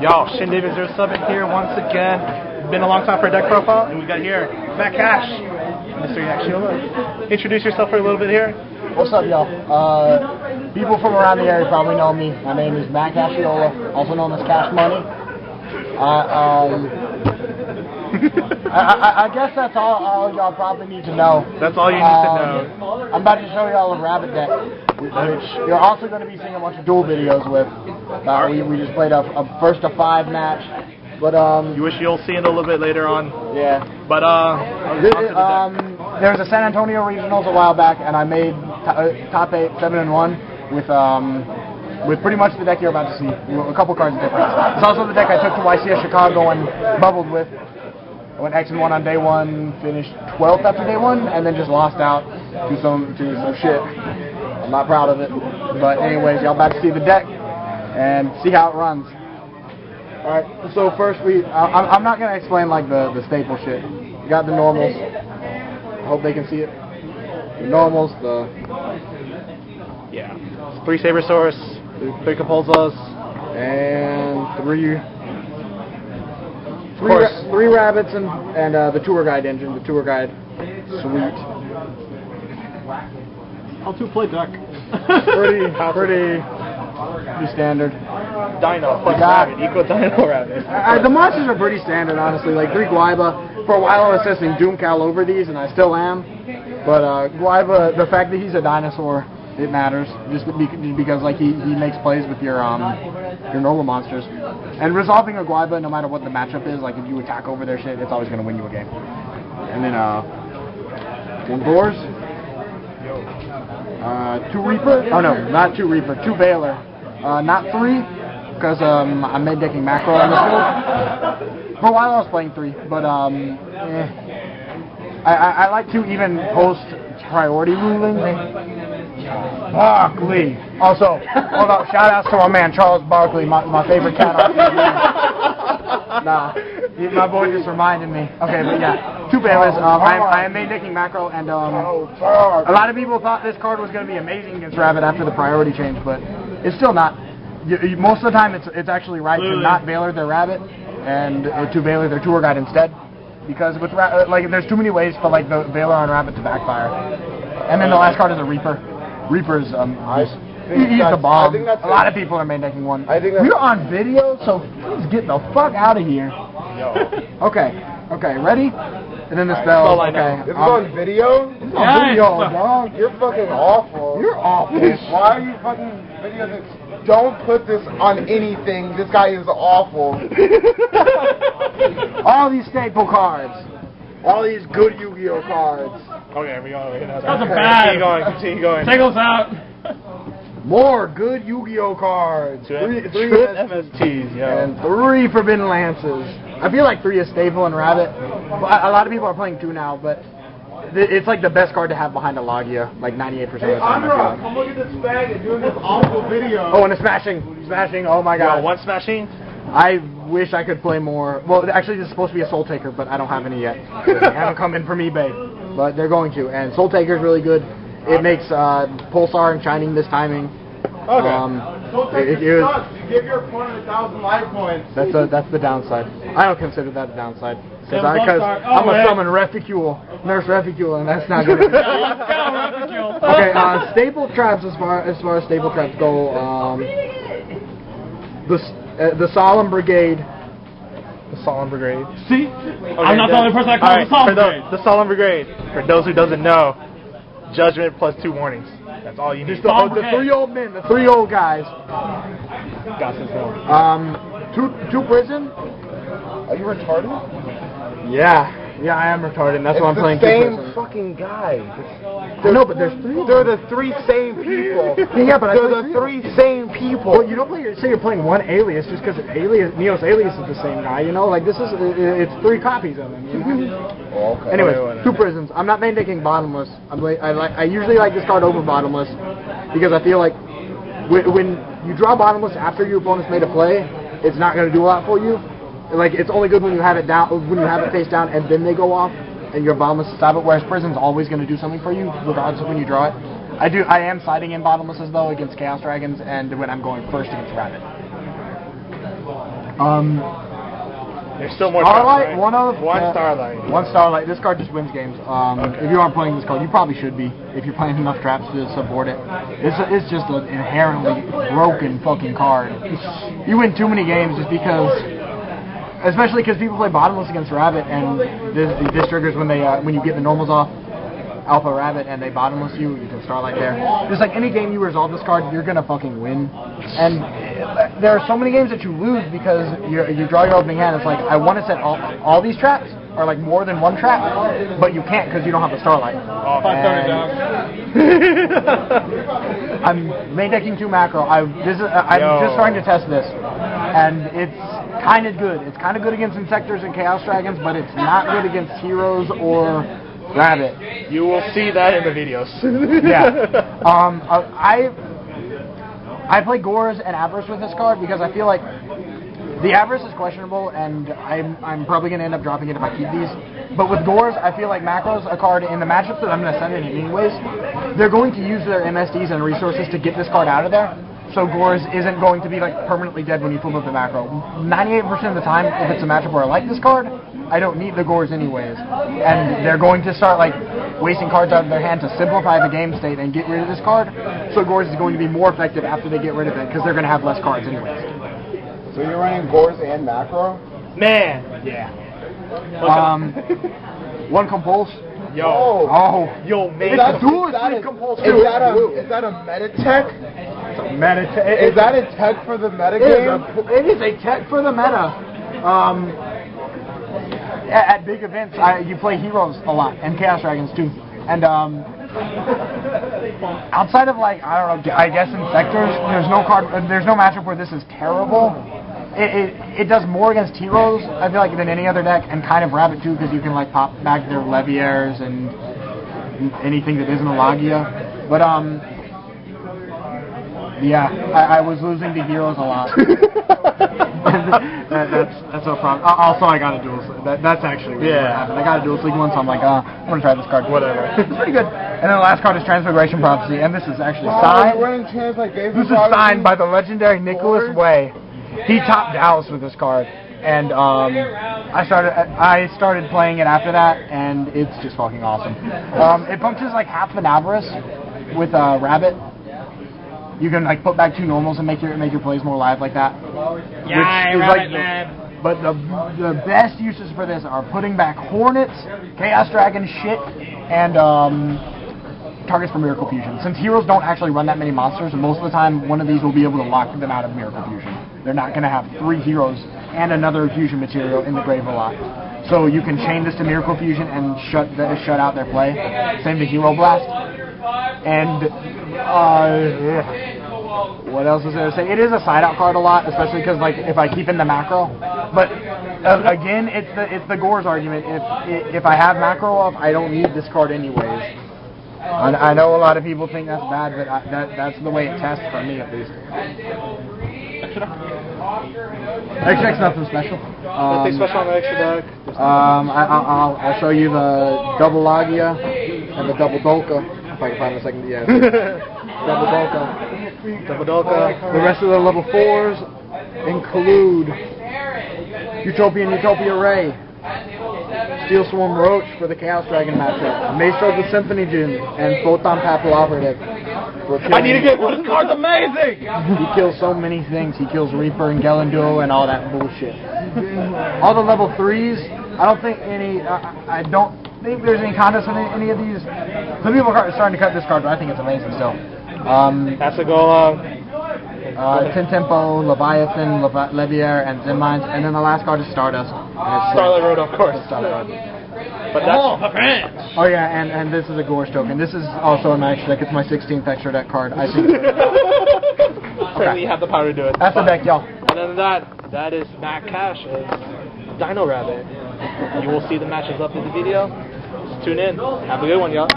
Yo, Shin David 07 here once again. Been a long time for a deck profile, and we got here Matt Cash, Mr. Yakshiola. Introduce yourself for a little bit here. What's up, y'all? People from around the area probably know me. My name is Matt Cashiola, also known as Cash Money. I guess that's all y'all probably need to know. That's all you need to know. I'm about to show y'all a rabbit deck, which you're also going to be seeing a bunch of duel videos with. We just played a first to 5 match, but you wish you'll see it a little bit later on. Yeah. But there was a San Antonio regionals a while back, and I made top 8, 7-1 with pretty much the deck you're about to see. A couple cards different. It's also the deck I took to YCS Chicago and bubbled with. I went X and 1 on day 1, finished 12th after day 1, and then just lost out to some shit. I'm not proud of it. But anyways, y'all about to see the deck and see how it runs. Alright, so first I'm not going to explain like the staple shit. You got the normals. I hope they can see it. The normals, yeah. 3 Saber Source, 3 Capulzos, and 3 rabbits and the tour guide engine. The tour guide, sweet. How to play deck? pretty standard. Dino plus rabbit equal Dino rabbit. The monsters are pretty standard, honestly. Like 3 Guaiba. For a while I was testing Doomcal over these, and I still am. But Guaiba, the fact that he's a dinosaur, it matters. Just because like he makes plays with your normal monsters. And resolving a Guaiba, no matter what the matchup is, like if you attack over their shit, it's always going to win you a game. And then 1 Boars. 2 Reaper. Oh no, not 2 Reaper. 2 Baylor. Not 3. Because I'm main decking macro on this build. For a while I was playing 3, but I like to even post priority ruling. Barkley. Also, hold up, shout outs to my man Charles Barkley, my favorite cat on TV. Nah, my boy just reminded me. Okay, but yeah, 2 Baylors. I am main decking macro, and a lot of people thought this card was going to be amazing against Rabbit after the priority change, but it's still not. Most of the time, it's actually right to not Baylor their Rabbit and to Baylor their tour guide instead, because with like there's too many ways for like the Baylor on Rabbit to backfire. And then the last card is a Reaper. Reaper's he's the bomb. A lot of people are main decking 1. We're on video, so please get the fuck out of here. Okay, ready? And then the spell. Okay. This is on video? It's on video, dog. You're fucking awful. You're awful. Why are you fucking video this? Don't put this on anything. This guy is awful. All these staple cards. All these good Yu-Gi-Oh cards. Okay, we go. That's bad. Continue going. Take us out. More good Yu-Gi-Oh cards. 3 MSTs, yeah. And 3 Forbidden Lances. I feel like 3 is staple in Rabbit. A lot of people are playing 2 now, but it's like the best card to have behind a Logia, like 98% of the time. Andra, come look at this bag and doing this awful video. Oh, and a smashing, oh my god. 1 smashing? I wish I could play more. Well, actually, this is supposed to be a Soul Taker, but I don't have any yet. They haven't come in from eBay, but they're going to. And Soul Taker is really good. It makes Pulsar and Shining this timing. Okay. Soul Taker sucks. You give your opponent 1,000 life points. That's the downside. I don't consider that a downside. Because I'm a summon Reticule, Nurse Reticule, and that's not good. Okay, staple traps as far as staple traps go, the Solemn Brigade. The Solemn Brigade. See? Okay, I'm not the only person that calls the Solemn Brigade. The Solemn Brigade. For those who doesn't know, Judgment plus 2 warnings. That's all you need. The 3 old men, the 3 old guys. Got this one. 2 prison. Are you retarded? Yeah, I am retarded. That's why I'm playing 2 prison. It's the same fucking guy. No, but there's 3. They're the 3 same people. Yeah, but they're the 3 same people. Well, you don't say you're playing 1 alias just because Neo's alias is the same guy. You know, like it's 3 copies of him. You know? Okay. Anyways, 2 prisons. I'm not main decking Bottomless. I usually like this card over Bottomless because I feel like when you draw Bottomless after your opponent's made a play, it's not going to do a lot for you. Like it's only good when you have it down, when you have it face down, and then they go off, and you're Bottomless to stop it. Whereas Prison's always going to do something for you, regardless of when you draw it. I am siding in Bottomlesses though against Chaos Dragons, and when I'm going first against Rabbit. There's still more Starlight, traps, right? one Starlight. One Starlight. This card just wins games. If you aren't playing this card, you probably should be. If you're playing enough traps to support it. It's just an inherently broken fucking card. You win too many games just because, especially because people play bottomless against Rabbit, and this triggers when you get the normals off Alpha Rabbit and they bottomless you can Starlight there. Just like any game you resolve this card, you're gonna fucking win. And there are so many games that you lose because you draw your opening hand. It's like, I want to set all these traps, or like more than one trap, but you can't because you don't have the Starlight. I'm main decking 2 macro. I'm just starting to test this, and it's kind of good. It's kind of good against Insectors and Chaos Dragons, but it's not good against Heroes or Rabbit. You will see that in the videos. Yeah. I play Gores and Avarice with this card because I feel like the Avarice is questionable, and I'm probably going to end up dropping it if I keep these. But with Gores, I feel like Macro's a card in the matchups that I'm going to send in anyways. They're going to use their MSDs and resources to get this card out of there. So Gores isn't going to be like permanently dead when you flip up the macro. 98% of the time, if it's a matchup where I like this card, I don't need the Gores anyways. And they're going to start like wasting cards out of their hand to simplify the game state and get rid of this card. So Gores is going to be more effective after they get rid of it because they're going to have less cards anyways. So you're running Gores and macro? Man! Yeah. One Compulse. Yo. Oh. Yo, man. Is that a meta tech? Is that a tech for the meta game? It is a tech for the meta. At big events, you play Heroes a lot, and Chaos Dragons too. And outside of like, I don't know, I guess Insectors, there's no matchup where this is terrible. It does more against Heroes, I feel like, than any other deck, and kind of Rabbit too, because you can like pop back their Leviaires and anything that isn't a Logia. But yeah, I was losing to Heroes a lot. That's no problem. Also, I got a dual sleeve. That's actually what happened. I got a dual sleeve once, so I'm like, I'm going to try this card. Whatever. It's pretty good. And then the last card is Transmigration Prophecy, and this is actually signed. This is signed by the legendary Nicholas Way. He topped Dallas with this card, and I started playing it after that, and it's just fucking awesome. It functions like half an Avarice with Rabbit. You can like put back 2 normals and make your plays more live like that. Yeah, Rabbit man. But the best uses for this are putting back Hornets, Chaos Dragon shit, and targets for Miracle Fusion. Since Heroes don't actually run that many monsters, and most of the time one of these will be able to lock them out of Miracle Fusion. They're not going to have 3 Heroes and another fusion material in the grave a lot. So you can chain this to Miracle Fusion and shut out their play. Same to Hero Blast. And what else is there to say? It is a side out card a lot, especially because like if I keep in the macro. But again, it's the Gores argument. If I have macro up, I don't need this card anyways. I know a lot of people think that's bad, but that's the way it tests for me at least. Extra deck's nothing special. Nothing special on the extra deck. I'll show you the double Logia and the double Dolka. If I can find a second, yeah. Double Dolka. The rest of the level 4s include Utopia Ray, Steel Swarm Roach for the Chaos Dragon matchup, Maestro the Symphony Gym, and Photon Papilloperative. I need to get one. This card's amazing! He kills so many things. He kills Reaper and Galanduo and all that bullshit. All the level 3s, I don't think there's any contests in any of these. Some people are starting to cut this card, but I think it's amazing still. That's a go. Tintempo, Leviathan, Leviaire, and Zenmines, and then the last card is Stardust. Starlight Road, of course. But that's oh yeah, and this is a Gores token. This is also a extra deck. It's my 16th extra deck card. I think. Certainly you have the power to do it. That's the deck, y'all. And then that is Matt Cash as Dino Rabbit. You will see the matches up in the video. Just tune in. Have a good one, y'all.